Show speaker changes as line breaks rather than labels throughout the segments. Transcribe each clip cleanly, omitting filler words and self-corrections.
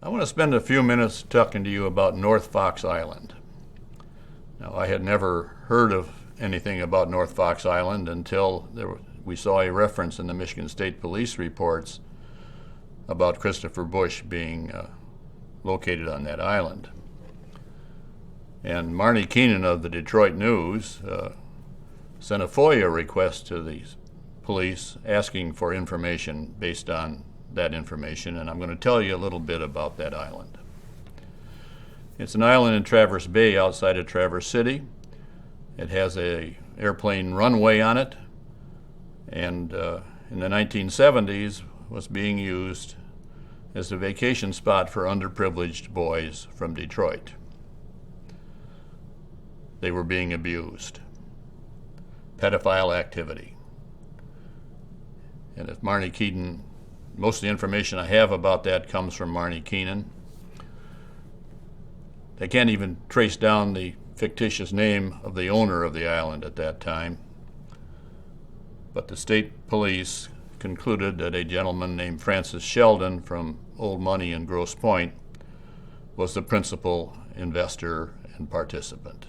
I want to spend a few minutes talking to you about North Fox Island. Now, I had never heard of anything about North Fox Island until we saw a reference in the Michigan State Police reports about Christopher Bush being located on that island. And Marnie Keenan of the Detroit News sent a FOIA request to the police asking for information based on that information, and I'm going to tell you a little bit about that island. It's an island in Traverse Bay outside of Traverse City. It has an airplane runway on it, and in the 1970s was being used as a vacation spot for underprivileged boys from Detroit. They were being abused. Pedophile activity. And if Marnie Keenan, most of the information I have about that comes from Marnie Keenan. They can't even trace down the fictitious name of the owner of the island at that time. But the state police concluded that a gentleman named Francis Sheldon from Old Money in Grosse Pointe was the principal investor and participant.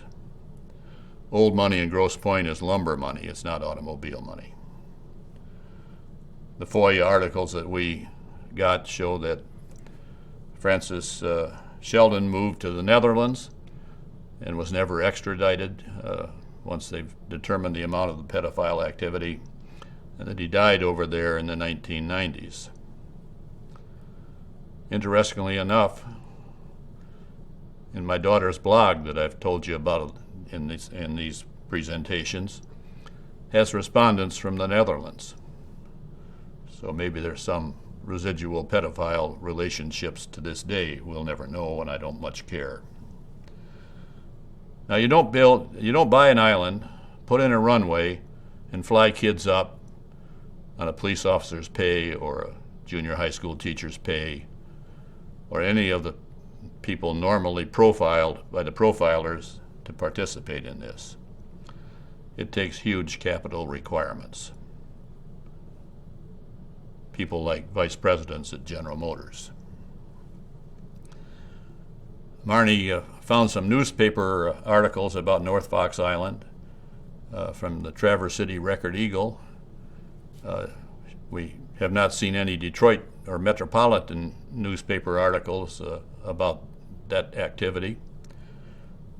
Old Money in Grosse Pointe is lumber money, it's not automobile money. The FOIA articles that we got show that Francis Sheldon moved to the Netherlands and was never extradited once they've determined the amount of the pedophile activity, and that he died over there in the 1990s. Interestingly enough, in my daughter's blog that I've told you about in these presentations, has respondents from the Netherlands. So maybe there's some residual pedophile relationships to this day. We'll never know, and I don't much care. Now, you don't buy an island, put in a runway, and fly kids up on a police officer's pay or a junior high school teacher's pay or any of the people normally profiled by the profilers to participate in this. It takes huge capital requirements. People like vice presidents at General Motors. Marnie found some newspaper articles about North Fox Island from the Traverse City Record-Eagle. We have not seen any Detroit or metropolitan newspaper articles about that activity,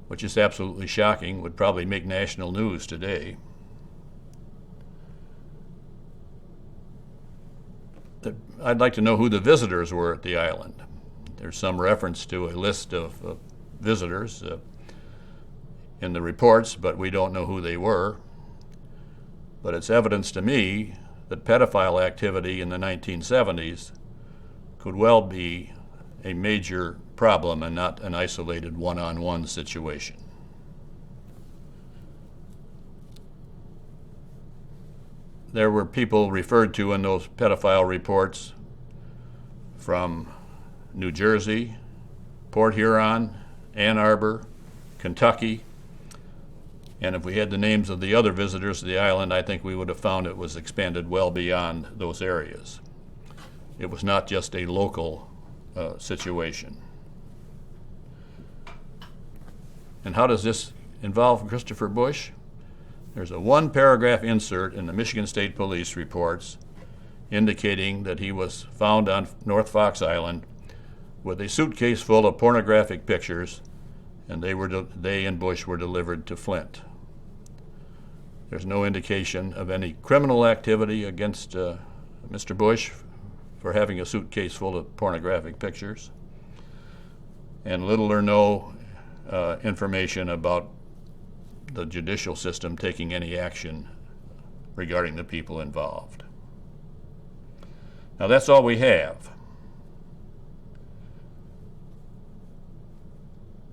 which is absolutely shocking, would probably make national news today. I'd like to know who the visitors were at the island. There's some reference to a list of visitors in the reports, but we don't know who they were. But it's evidence to me that pedophile activity in the 1970s could well be a major problem and not an isolated one-on-one situation. There were people referred to in those pedophile reports from New Jersey, Port Huron, Ann Arbor, Kentucky, and if we had the names of the other visitors to the island, I think we would have found it was expanded well beyond those areas. It was not just a local situation. And how does this involve Christopher Bush? There's a one-paragraph insert in the Michigan State Police reports indicating that he was found on North Fox Island with a suitcase full of pornographic pictures, and they and Bush were delivered to Flint. There's no indication of any criminal activity against Mr. Bush for having a suitcase full of pornographic pictures, and little or no information about the judicial system taking any action regarding the people involved. Now, that's all we have.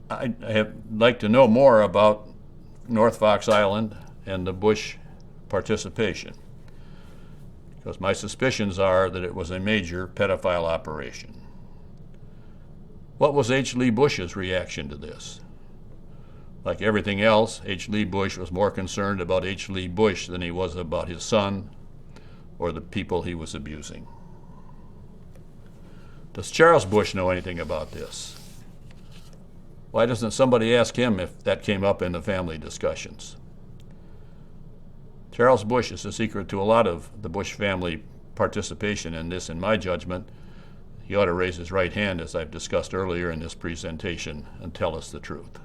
I'd like to know more about North Fox Island and the Bush participation, because my suspicions are that it was a major pedophile operation. What was H. Lee Bush's reaction to this? Like everything else, H. Lee Bush was more concerned about H. Lee Bush than he was about his son or the people he was abusing. Does Charles Bush know anything about this? Why doesn't somebody ask him if that came up in the family discussions? Charles Bush is the secret to a lot of the Bush family participation in this, in my judgment. He ought to raise his right hand, as I've discussed earlier in this presentation, and tell us the truth.